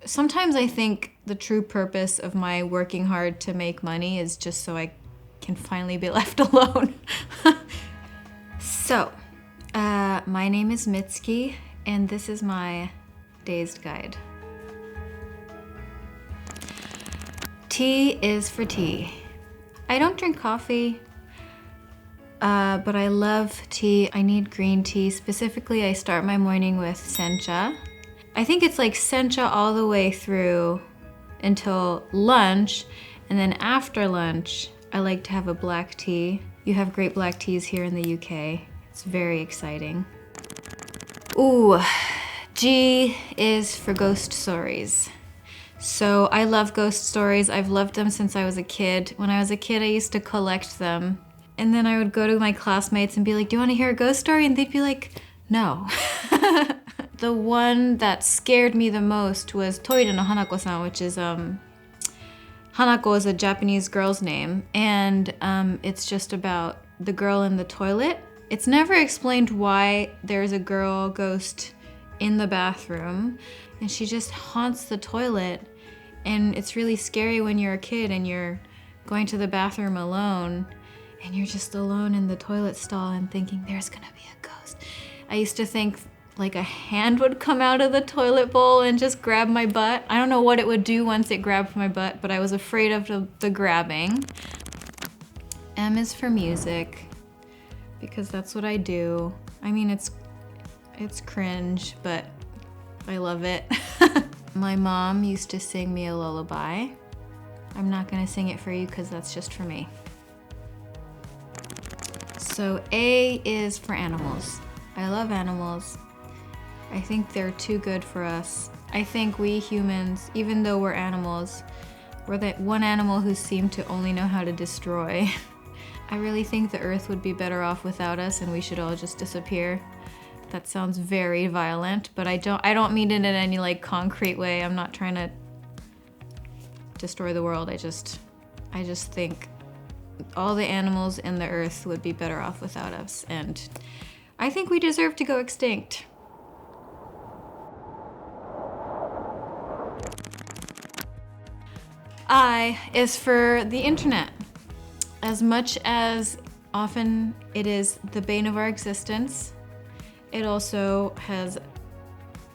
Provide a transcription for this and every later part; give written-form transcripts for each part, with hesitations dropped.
Sometimes I think the true purpose of my working hard to make money is just so I can finally be left alone. So, my name is Mitski, and this is my Dazed guide. T is for tea. I don't drink coffee, but I love tea. I need green tea. Specifically, I start my morning with sencha. I think it's like sencha all the way through until lunch, and then after lunch, I like to have a black tea. You have great black teas here in the UK. It's very exciting. Ooh, G is for ghost stories. So I love ghost stories. I've loved them since I was a kid. When I was a kid, I used to collect them. And then I would go to my classmates and be like, do you want to hear a ghost story? And they'd be like, no. The one that scared me the most was Toire no Hanako-san, which is, Hanako is a Japanese girl's name. And it's just about the girl in the toilet. It's never explained why there's a girl ghost in the bathroom. And she just haunts the toilet. And it's really scary when you're a kid and you're going to the bathroom alone. And you're just alone in the toilet stall and thinking, there's gonna be a ghost. I used to think like a hand would come out of the toilet bowl and just grab my butt. I don't know what it would do once it grabbed my butt, but I was afraid of the grabbing. M is for music, because that's what I do. I mean, it's cringe, but I love it. My mom used to sing me a lullaby. I'm not gonna sing it for you because that's just for me. So A is for animals. I love animals. I think they're too good for us. I think we humans, even though we're animals, we're that one animal who seem to only know how to destroy. I really think the earth would be better off without us and we should all just disappear. That sounds very violent, but I don't mean it in any like concrete way. I'm not trying to destroy the world. I just think all the animals in the earth would be better off without us, and I think we deserve to go extinct. I is for the internet. As much as often it is the bane of our existence, it also has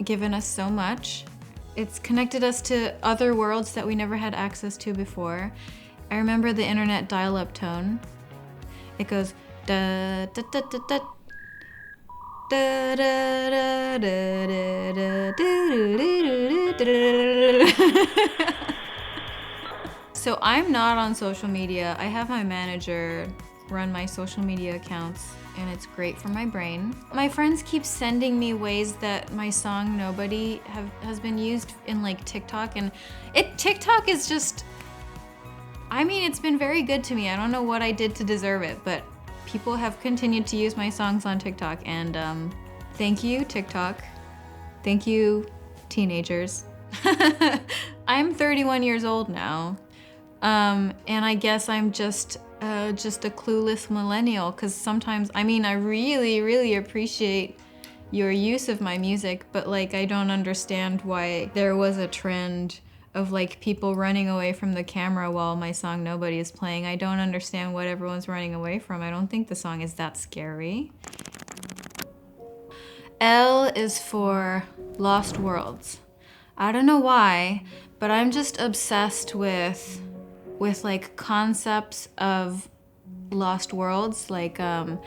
given us so much. It's connected us to other worlds that we never had access to before. I remember the internet dial-up tone. It goes da da da da da da da da da da. So I'm not on social media. I have my manager run my social media accounts, and it's great for my brain. My friends keep sending me ways that my song Nobody has been used in like TikTok, and TikTok is just, I mean, it's been very good to me. I don't know what I did to deserve it, but people have continued to use my songs on TikTok, and thank you, TikTok. Thank you, teenagers. I'm 31 years old now, and I guess I'm just a clueless millennial, because sometimes, I mean, I really, really appreciate your use of my music, but like, I don't understand why there was a trend of like people running away from the camera while my song Nobody is playing. I don't understand what everyone's running away from. I don't think the song is that scary. L is for Lost Worlds. I don't know why, but I'm just obsessed with like concepts of lost worlds. Like a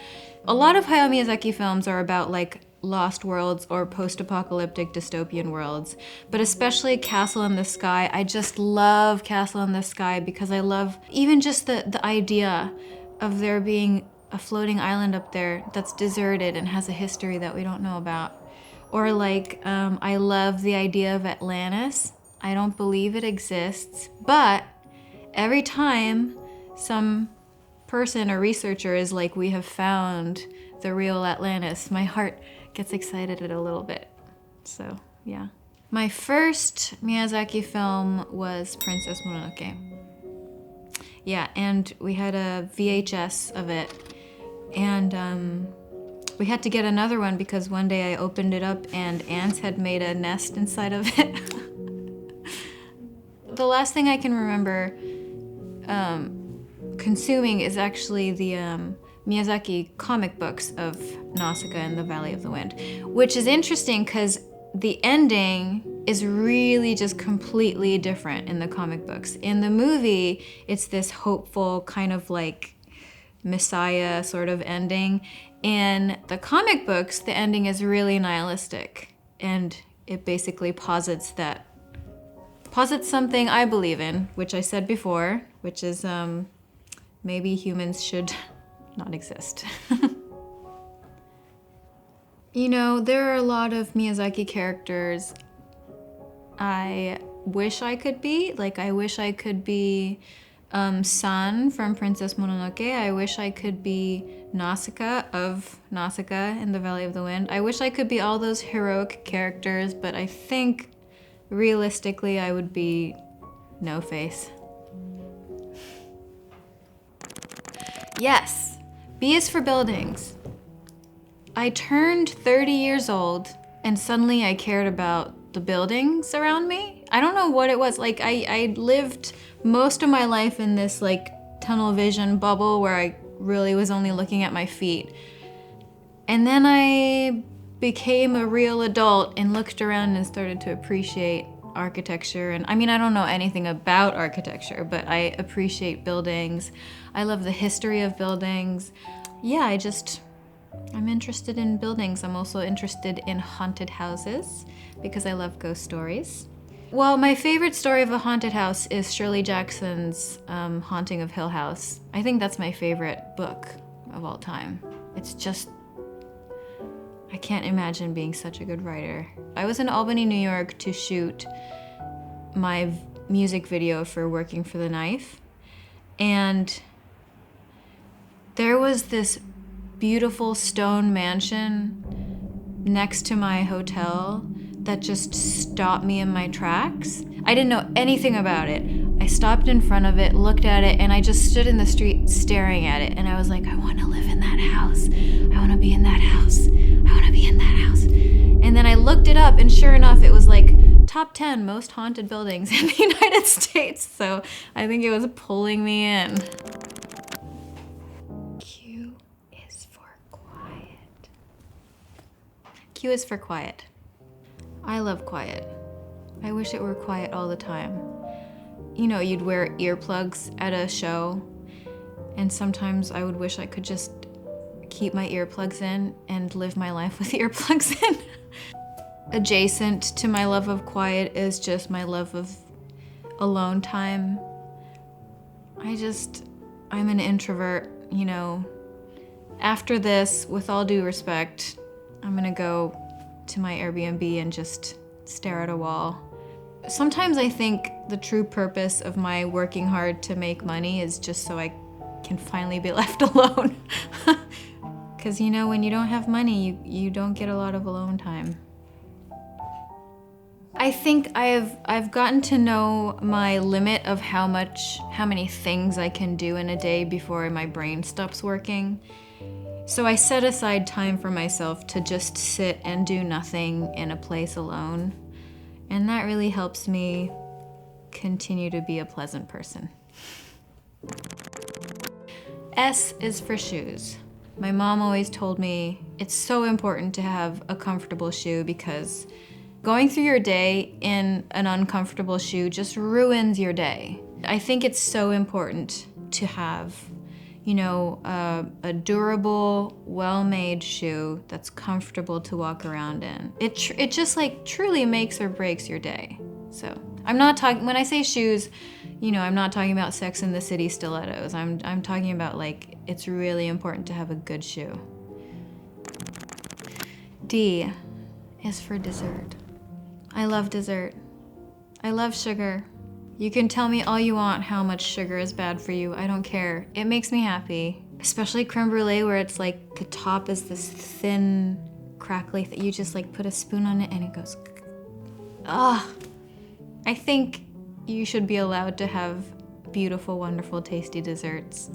lot of Hayao Miyazaki films are about like lost worlds or post-apocalyptic dystopian worlds, but especially Castle in the Sky. I just love Castle in the Sky because I love even just the idea of there being a floating island up there that's deserted and has a history that we don't know about. Or like, I love the idea of Atlantis. I don't believe it exists, but every time some person or researcher is like, we have found the real Atlantis, my heart gets excited a little bit. So, yeah. My first Miyazaki film was Princess Mononoke. Yeah, and we had a VHS of it. And we had to get another one because one day I opened it up and ants had made a nest inside of it. The last thing I can remember consuming is actually the Miyazaki comic books of Nausicaa and the Valley of the Wind, which is interesting because the ending is really just completely different in the comic books. In the movie, it's this hopeful kind of like Messiah sort of ending. In the comic books, the ending is really nihilistic, and it basically posits something I believe in, which I said before, which is maybe humans should not exist. You know, there are a lot of Miyazaki characters I wish I could be. Like, I wish I could be San from Princess Mononoke. I wish I could be Nausicaa of Nausicaa in the Valley of the Wind. I wish I could be all those heroic characters, but I think realistically I would be No Face. Yes, B is for buildings. I turned 30 years old and suddenly I cared about the buildings around me. I don't know what it was. Like I lived most of my life in this like tunnel vision bubble where I really was only looking at my feet. And then I became a real adult and looked around and started to appreciate architecture. And I mean, I don't know anything about architecture, but I appreciate buildings. I love the history of buildings. Yeah, I'm interested in buildings. I'm also interested in haunted houses because I love ghost stories. Well, my favorite story of a haunted house is Shirley Jackson's Haunting of Hill House. I think that's my favorite book of all time. It's just, I can't imagine being such a good writer. I was in Albany, New York to shoot my music video for Working for the Knife. And there was this beautiful stone mansion next to my hotel that just stopped me in my tracks. I didn't know anything about it. I stopped in front of it, looked at it, and I just stood in the street staring at it. And I was like, I want to live in that house. I want to be in that house. I want to be in that house. And then I looked it up, and sure enough, it was like top 10 most haunted buildings in the United States. So I think it was pulling me in. Q is for quiet. Q is for quiet. I love quiet. I wish it were quiet all the time. You know, you'd wear earplugs at a show, and sometimes I would wish I could just keep my earplugs in and live my life with earplugs in. Adjacent to my love of quiet is just my love of alone time. I'm an introvert, you know. After this, with all due respect, I'm gonna go to my Airbnb and just stare at a wall. Sometimes I think the true purpose of my working hard to make money is just so I can finally be left alone. Because, you know, when you don't have money, you don't get a lot of alone time. I think I've gotten to know my limit of how many things I can do in a day before my brain stops working. So I set aside time for myself to just sit and do nothing in a place alone. And that really helps me continue to be a pleasant person. S is for shoes. My mom always told me it's so important to have a comfortable shoe because going through your day in an uncomfortable shoe just ruins your day. I think it's so important to have, you know, a durable, well-made shoe that's comfortable to walk around in. It just like truly makes or breaks your day. So I'm not talking, when I say shoes, you know, I'm not talking about Sex and the City stilettos. I'm talking about like, it's really important to have a good shoe. D is for dessert. I love dessert. I love sugar. You can tell me all you want how much sugar is bad for you. I don't care. It makes me happy. Especially creme brulee where it's like the top is this thin, crackly that you just like put a spoon on it and it goes. Ah. I think you should be allowed to have beautiful, wonderful, tasty desserts.